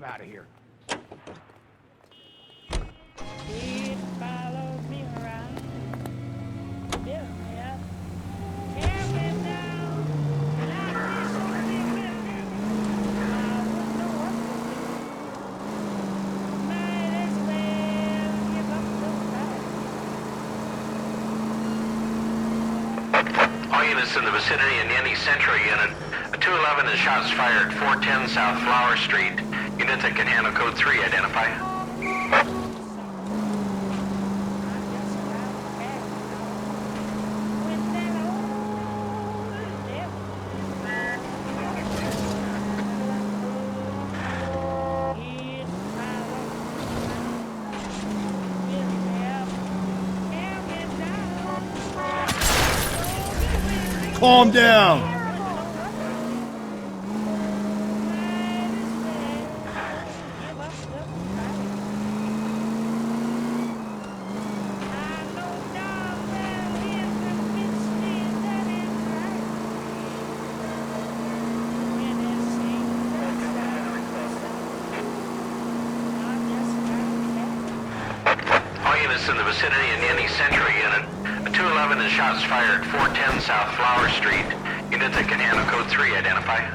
I'm out of here. It follows me around, built me up, tear me down, and I just want to be with him. I wouldn't know what to do. Might as well give up the fight. All units in the vicinity in any Central unit. A 211 is shots fired, 410 South Flower Street. Units that can handle code 3, identify. Calm down. In the vicinity in any Central unit. A 211 is shots fired, 410 South Flower Street. Units that can handle code 3, identify.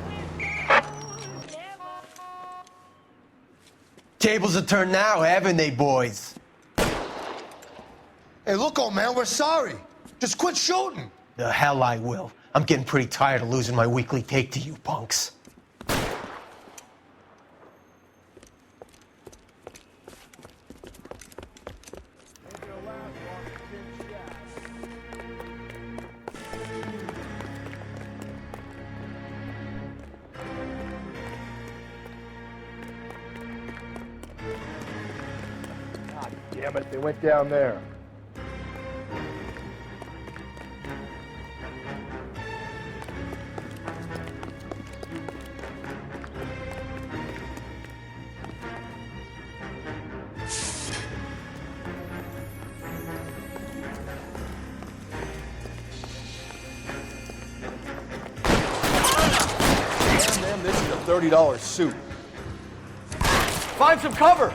Tables have turned now, haven't they, boys? Hey, look, old man, we're sorry. Just quit shooting. The hell I will. I'm getting pretty tired of losing my weekly take to you punks. Damn it, they went down there. Damn, this is a $30 suit. Find some cover!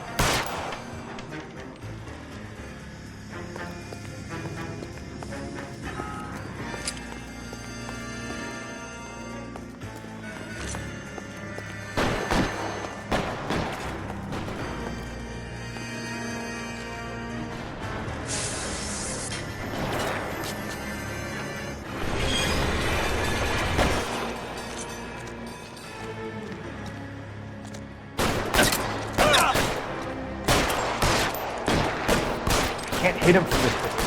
Can't hit him from this distance.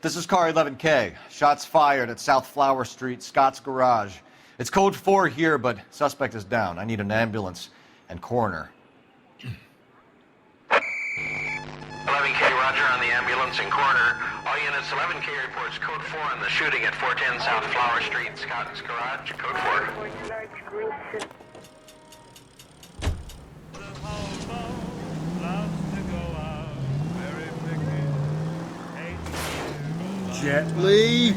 This is car 11K. Shots fired at South Flower Street, Scott's Garage. It's code 4 here, but suspect is down. I need an ambulance and coroner. 11K, roger on the ambulance and coroner. All units, 11K reports code 4 on the shooting at 410 South Flower Street, Scott's Garage, code 4. Gently.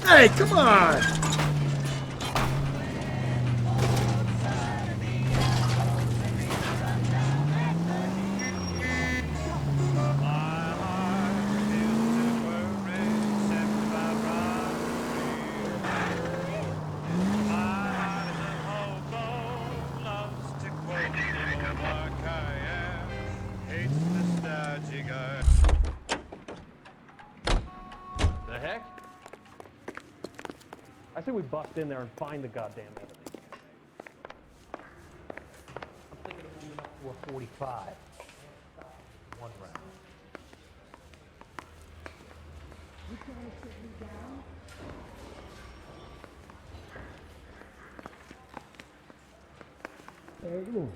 Hey, come on! I say we bust in there and find the goddamn evidence. I'm thinking of moving up to a 45. One round. You trying to sit me down? Hey, look.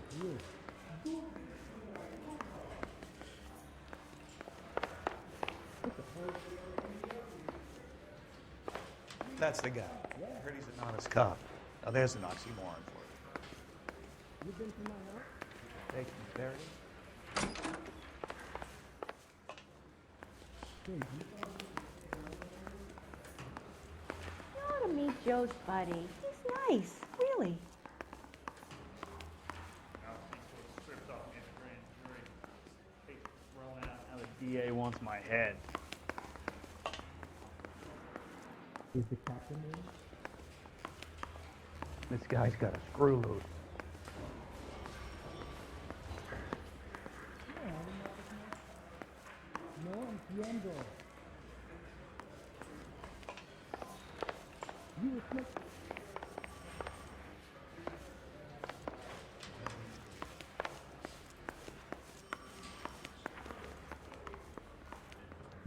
That's the guy. I heard he's an honest cop. Now there's an oxymoron for you. You been to my house? Thank you, Verity. You ought to meet Joe's buddy. He's nice, really. Now the DA wants my head. Is the captain in? This guy's got a screw loose. No entiendo. You were smoking.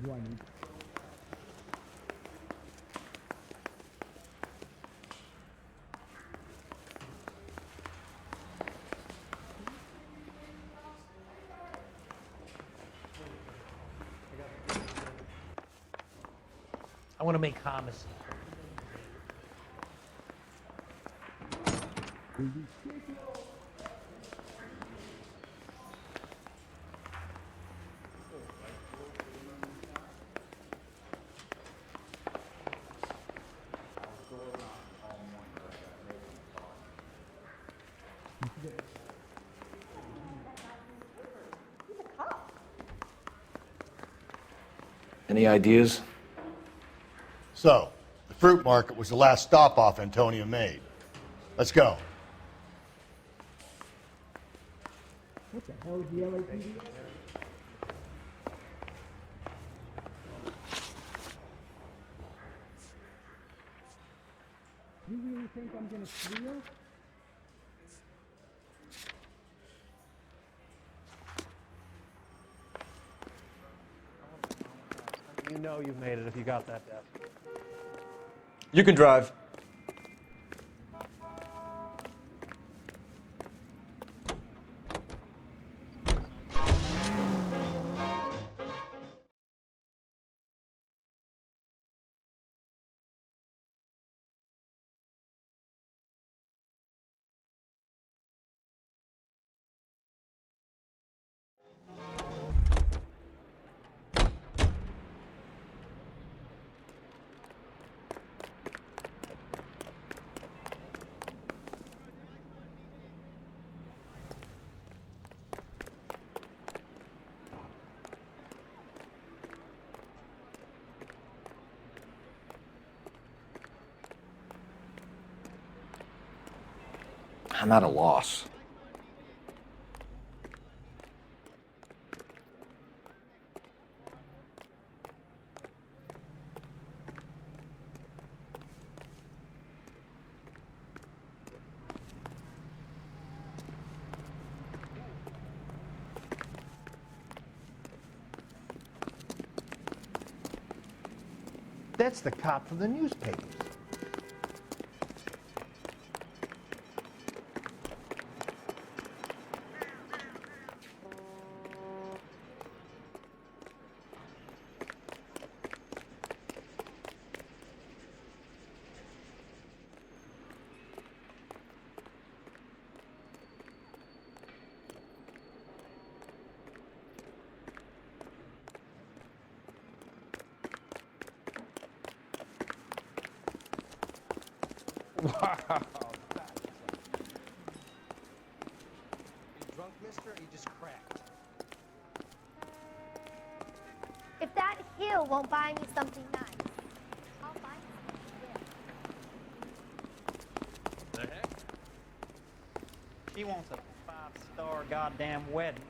Do I need? I want to make homicide. Any ideas? So, the fruit market was the last stop off Antonia made. Let's go. What the hell is the LAPD? You really think I'm gonna squeal? You know you've made it if you got that desk. You can drive. I'm at a loss. That's the cop from the newspapers. Wow. You drunk, mister, or you just cracked? If that hill won't buy me something nice, I'll buy something The heck? She wants a 5-star goddamn wedding.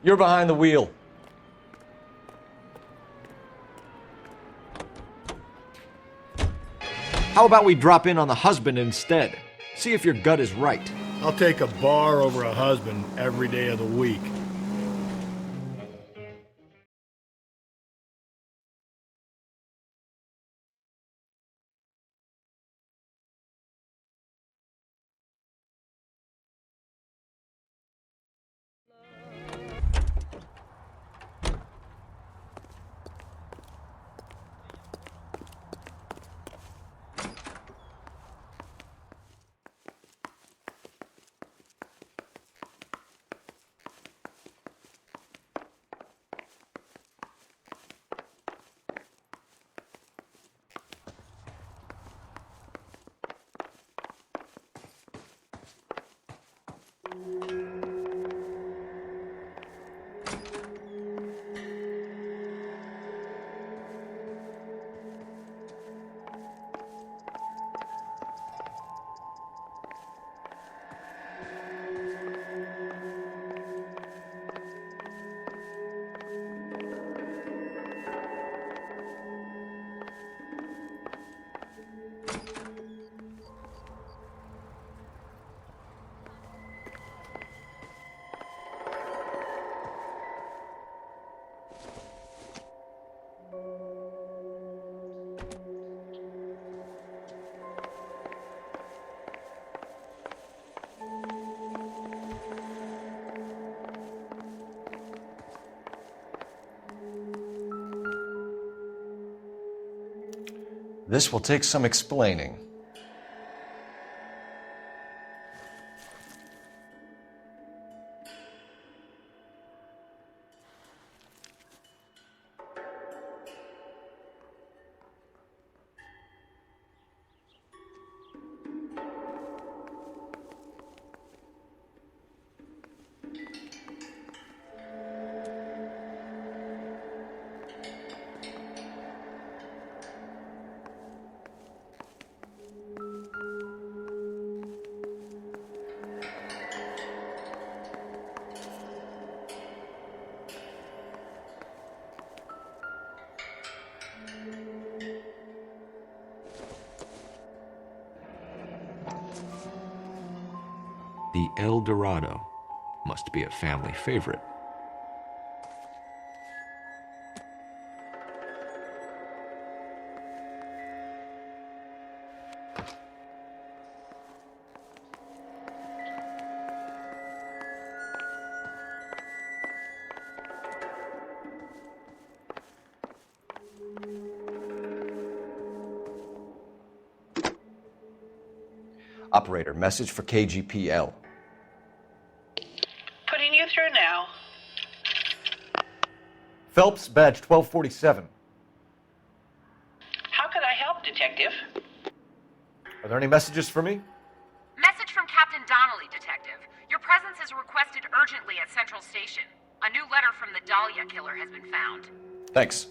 You're behind the wheel. How about we drop in on the husband instead? See if your gut is right. I'll take a bar over a husband every day of the week. This will take some explaining. The El Dorado must be a family favorite. Operator, message for KGPL. Putting you through now. Phelps, badge 1247. How could I help, Detective? Are there any messages for me? Message from Captain Donnelly, Detective. Your presence is requested urgently at Central Station. A new letter from the Dahlia killer has been found. Thanks.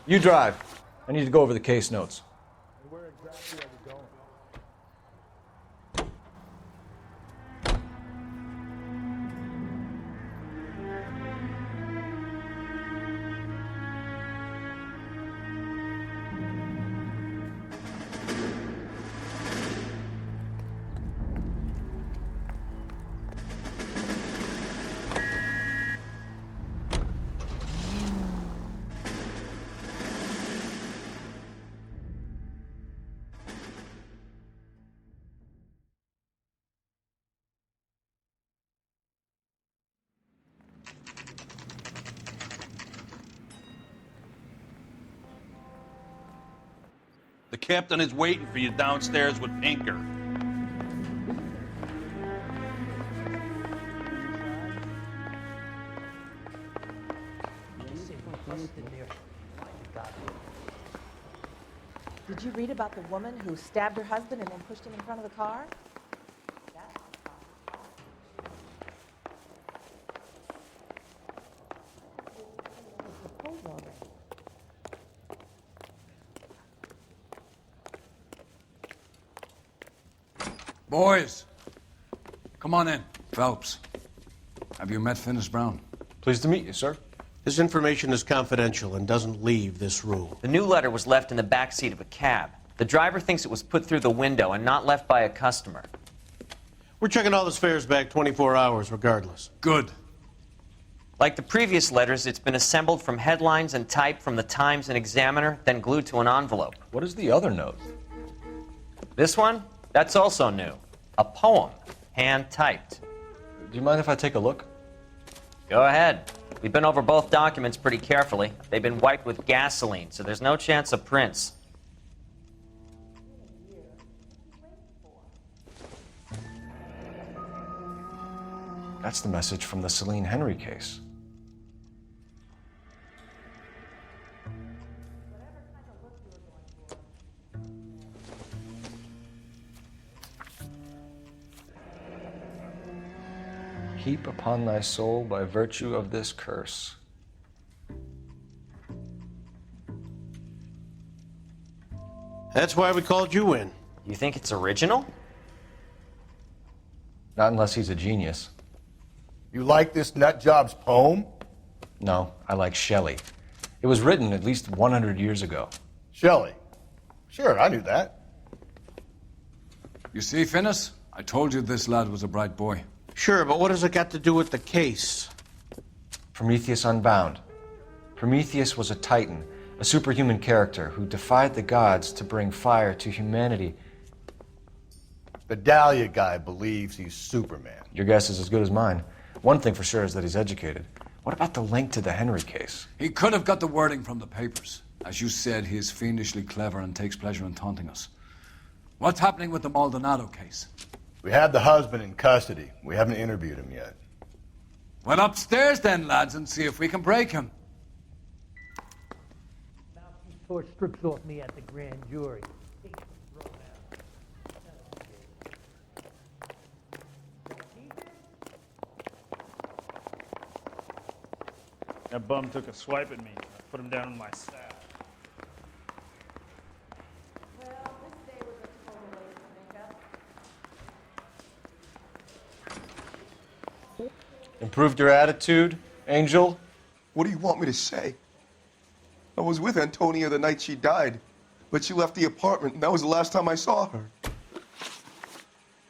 You drive. I need to go over the case notes. Where exactly are we going? The captain is waiting for you downstairs with Pinker. Did you read about the woman who stabbed her husband and then pushed him in front of the car? Boys, come on in. Phelps, have you met Finis Brown? Pleased to meet you, sir. This information is confidential and doesn't leave this room. The new letter was left in the back seat of a cab. The driver thinks it was put through the window and not left by a customer. We're checking all this fares back 24 hours regardless. Good. Like the previous letters, it's been assembled from headlines and typed from the Times and Examiner, then glued to an envelope. What is the other note? This one? That's also new. A poem, hand-typed. Do you mind if I take a look? Go ahead. We've been over both documents pretty carefully. They've been wiped with gasoline, so there's no chance of prints. That's the message from the Celine Henry case. Heap upon thy soul by virtue of this curse. That's why we called you in. You think it's original? Not unless he's a genius. You like this nutjob's poem? No, I like Shelley. It was written at least 100 years ago. Shelley? Sure, I knew that. You see, Finis? I told you this lad was a bright boy. Sure, but what has it got to do with the case? Prometheus Unbound. Prometheus was a titan, a superhuman character who defied the gods to bring fire to humanity. The Dahlia guy believes he's Superman. Your guess is as good as mine. One thing for sure is that he's educated. What about the link to the Henry case? He could have got the wording from the papers. As you said, he is fiendishly clever and takes pleasure in taunting us. What's happening with the Maldonado case? We have the husband in custody. We haven't interviewed him yet. Well, upstairs then, lads, and see if we can break him. Tore strips off me at the grand jury. That bum took a swipe at me. I put him down in my sack. Improved your attitude, Angel? What do you want me to say? I was with Antonia the night she died, but she left the apartment, and that was the last time I saw her.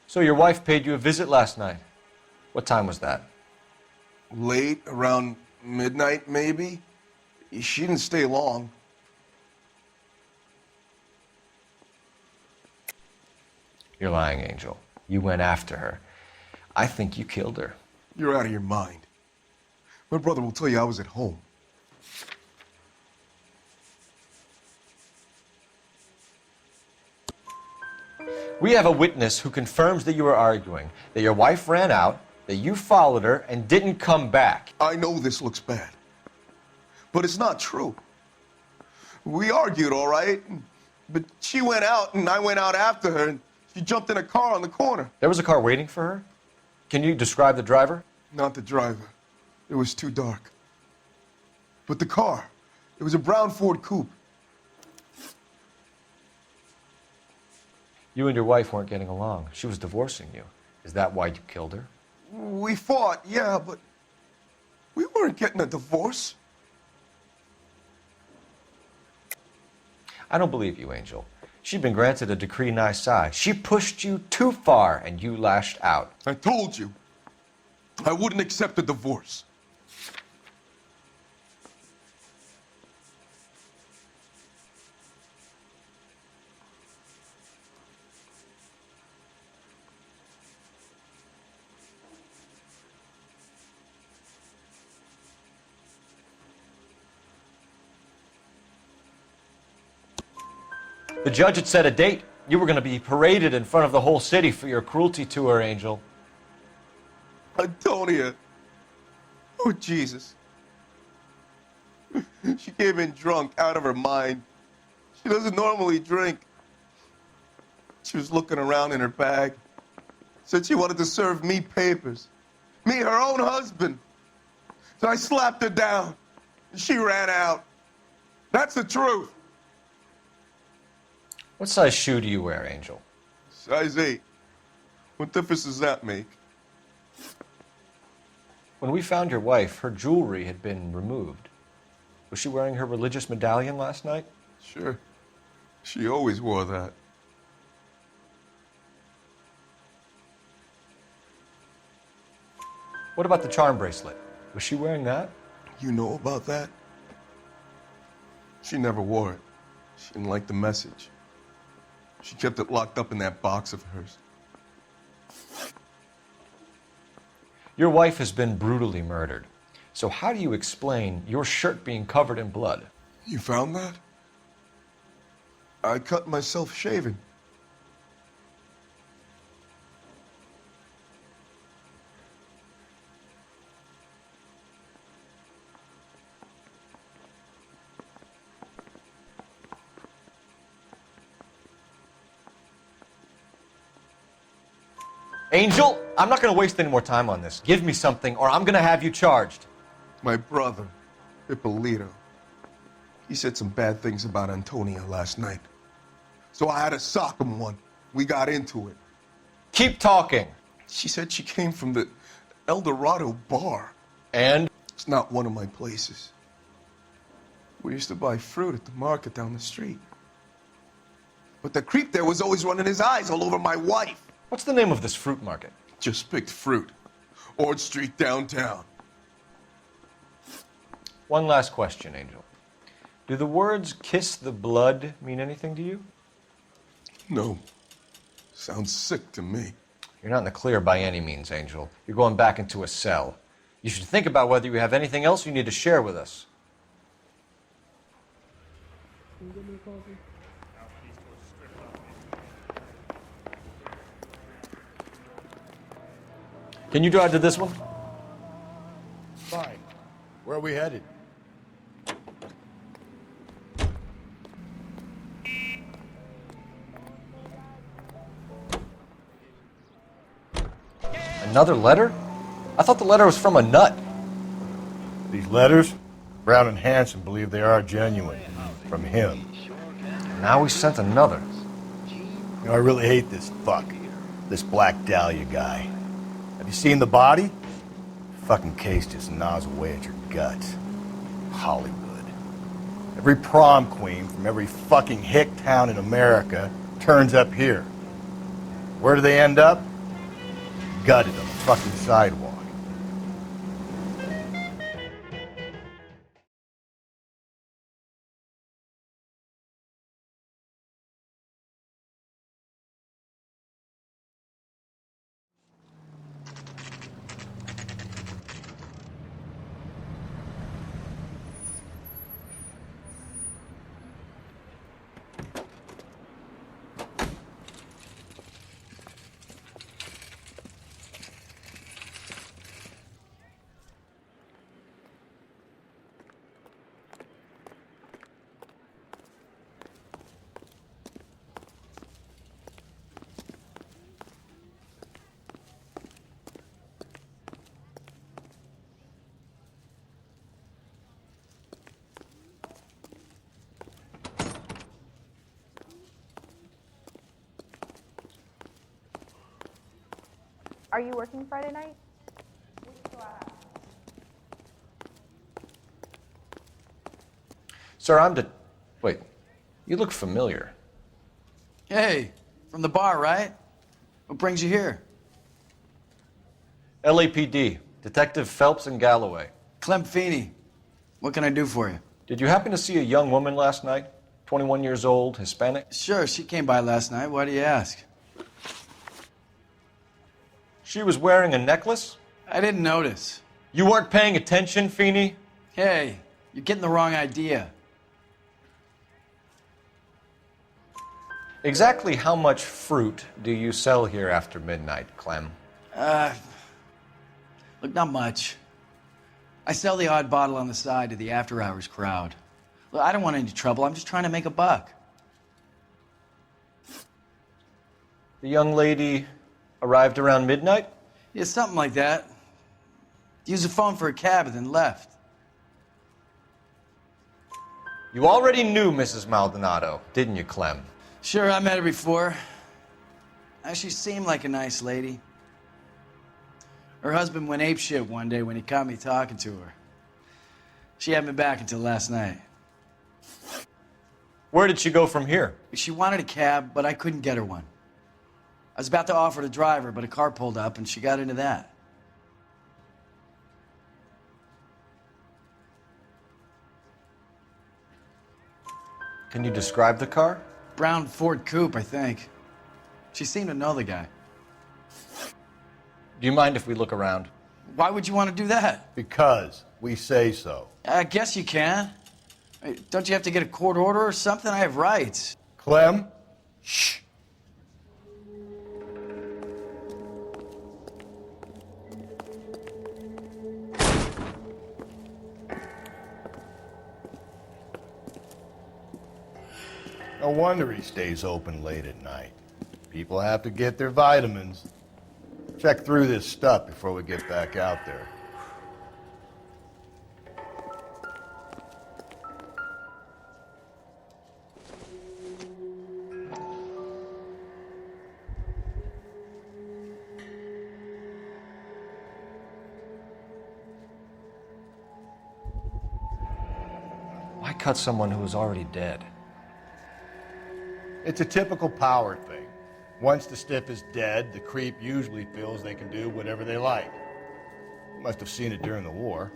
So your wife paid you a visit last night. What time was that? Late, around midnight, maybe? She didn't stay long. You're lying, Angel. You went after her. I think you killed her. You're out of your mind. My brother will tell you I was at home. We have a witness who confirms that you were arguing, that your wife ran out, that you followed her, and didn't come back. I know this looks bad, but it's not true. We argued, all right, but she went out and I went out after her, and she jumped in a car on the corner. There was a car waiting for her? Can you describe the driver? Not the driver. It was too dark. But the car, it was a brown Ford coupe. You and your wife weren't getting along. She was divorcing you. Is that why you killed her? We fought, yeah, but we weren't getting a divorce. I don't believe you, Angel. She'd been granted a decree nisi. She pushed you too far, and you lashed out. I told you, I wouldn't accept a divorce. The judge had set a date. You were going to be paraded in front of the whole city for your cruelty to her, Angel. Antonia. Oh, Jesus. She came in drunk, out of her mind. She doesn't normally drink. She was looking around in her bag. Said she wanted to serve me papers. Me, her own husband. So I slapped her down. And she ran out. That's the truth. What size shoe do you wear, Angel? Size 8. What difference does that make? When we found your wife, her jewelry had been removed. Was she wearing her religious medallion last night? Sure. She always wore that. What about the charm bracelet? Was she wearing that? You know about that? She never wore it. She didn't like the message. She kept it locked up in that box of hers. Your wife has been brutally murdered. So how do you explain your shirt being covered in blood? You found that? I cut myself shaving. Angel, I'm not going to waste any more time on this. Give me something or I'm going to have you charged. My brother, Ippolito, he said some bad things about Antonia last night. So I had to sock him one. We got into it. Keep talking. She said she came from the El Dorado bar. And? It's not one of my places. We used to buy fruit at the market down the street. But the creep there was always running his eyes all over my wife. What's the name of this fruit market? Just picked fruit. Ord Street downtown. One last question, Angel. Do the words kiss the blood mean anything to you? No. Sounds sick to me. You're not in the clear by any means, Angel. You're going back into a cell. You should think about whether you have anything else you need to share with us. Can you drive to this one? Fine. Where are we headed? Another letter? I thought the letter was from a nut. These letters, Brown and Hanson believe they are genuine. From him. Now we sent another. You know, I really hate this fuck. This Black Dahlia guy. Have you seen the body? Fucking case just gnaws away at your guts. Hollywood. Every prom queen from every fucking hick town in America turns up here. Where do they end up? Gutted on the fucking sidewalk. Are you working Friday night? Sir, Wait, you look familiar. Hey, from the bar, right? What brings you here? LAPD, Detective Phelps and Galloway. Clem Feeney. What can I do for you? Did you happen to see a young woman last night? 21 years old, Hispanic? Sure, she came by last night. Why do you ask? She was wearing a necklace? I didn't notice. You weren't paying attention, Feeney? Hey, you're getting the wrong idea. Exactly how much fruit do you sell here after midnight, Clem? Look, not much. I sell the odd bottle on the side to the after-hours crowd. Look, I don't want any trouble. I'm just trying to make a buck. The young lady arrived around midnight? Yeah, something like that. Used the phone for a cab and then left. You already knew Mrs. Maldonado, didn't you, Clem? Sure, I met her before. She seemed like a nice lady. Her husband went apeshit one day when he caught me talking to her. She had me back until last night. Where did she go from here? She wanted a cab, but I couldn't get her one. I was about to offer to drive her, but a car pulled up and she got into that. Can you describe the car? Brown Ford Coupe, I think. She seemed to know the guy. Do you mind if we look around? Why would you want to do that? Because we say so. I guess you can. Hey, don't you have to get a court order or something? I have rights. Clem? Shh. No wonder he stays open late at night. People have to get their vitamins. Check through this stuff before we get back out there. Why cut someone who was already dead? It's a typical power thing. Once the stiff is dead, the creep usually feels they can do whatever they like. Must have seen it during the war.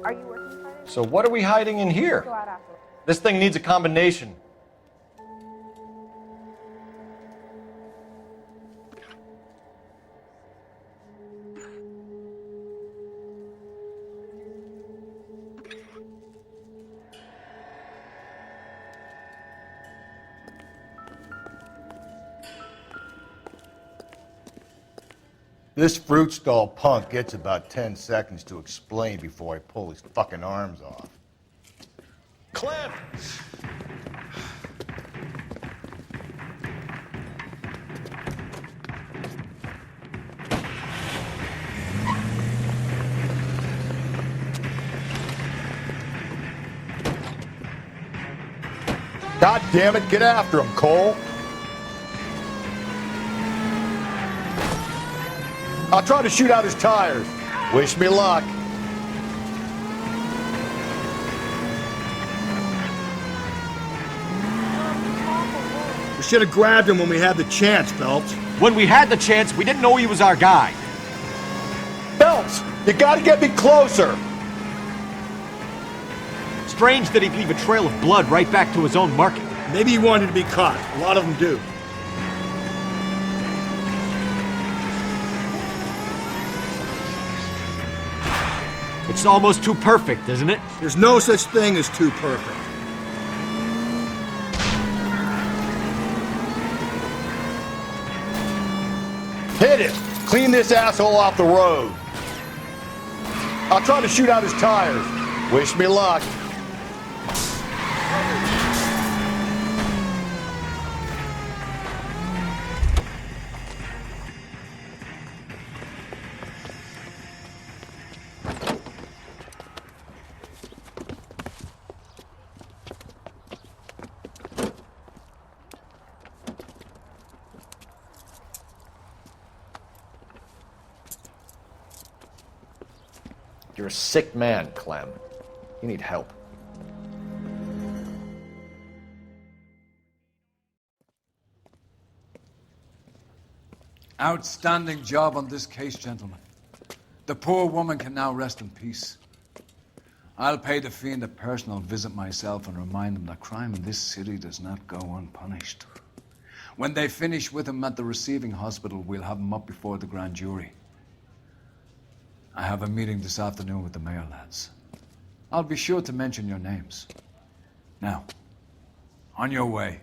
Are you working Friday? So what are we hiding in here? Go out after. This thing needs a combination. This fruit stall punk gets about 10 seconds to explain before I pull his fucking arms off. Clem! God damn it, get after him, Cole! I'll try to shoot out his tires. Wish me luck. We should have grabbed him when we had the chance, Phelps. When we had the chance, we didn't know he was our guy. Phelps, you gotta get me closer. Strange that he'd leave a trail of blood right back to his own market. Maybe he wanted to be caught. A lot of them do. It's almost too perfect, isn't it? There's no such thing as too perfect. Hit it! Clean this asshole off the road. I'll try to shoot out his tires. Wish me luck. You're a sick man, Clem. You need help. Outstanding job on this case, gentlemen. The poor woman can now rest in peace. I'll pay the fiend a personal visit myself and remind him that crime in this city does not go unpunished. When they finish with him at the receiving hospital, we'll have him up before the grand jury. I have a meeting this afternoon with the mayor lads. I'll be sure to mention your names. Now, on your way.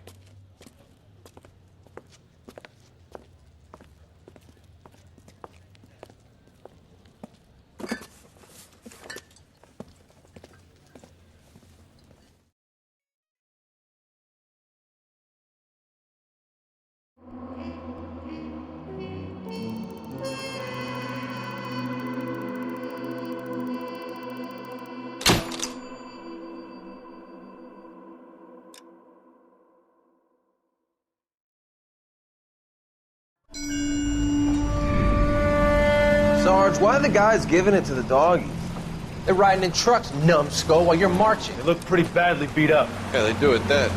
Sarge, why are the guys giving it to the doggies? They're riding in trucks, numbskull, while you're marching. They look pretty badly beat up. Yeah, they do it then.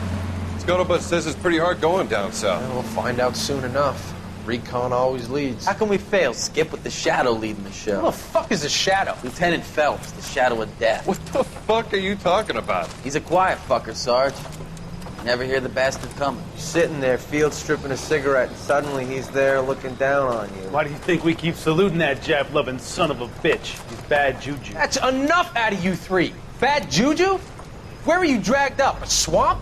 Scuttlebutt says it's pretty hard going down south. We'll find out soon enough. Recon always leads. How can we fail? Skip with the Shadow leading the show. Who the fuck is the Shadow? Lieutenant Phelps, the Shadow of Death. What the fuck are you talking about? He's a quiet fucker, Sarge. Never hear the bastard coming. You're sitting there, field stripping a cigarette, and suddenly he's there looking down on you. Why do you think we keep saluting that Jap-loving son of a bitch? He's bad juju. That's enough out of you three. Bad juju? Where were you dragged up? A swamp?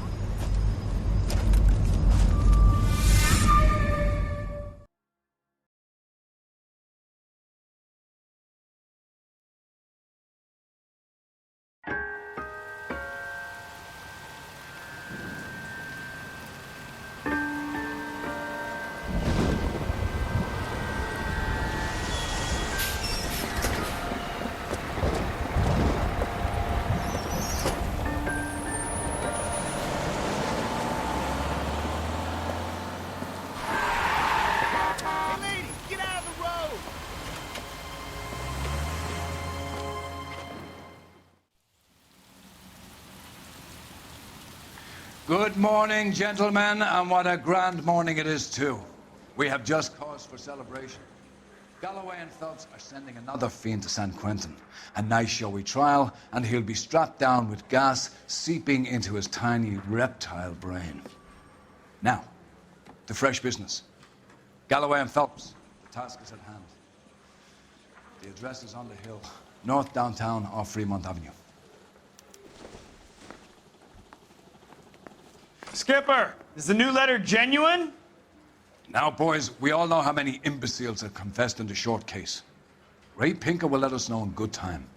Good morning, gentlemen, and what a grand morning it is, too. We have just cause for celebration. Galloway and Phelps are sending another fiend to San Quentin. A nice showy trial, and he'll be strapped down with gas seeping into his tiny reptile brain. Now, to fresh business. Galloway and Phelps, the task is at hand. The address is on the hill, north downtown off Fremont Avenue. Skipper, is the new letter genuine? Now, boys, we all know how many imbeciles have confessed in the short case. Ray Pinker will let us know in good time.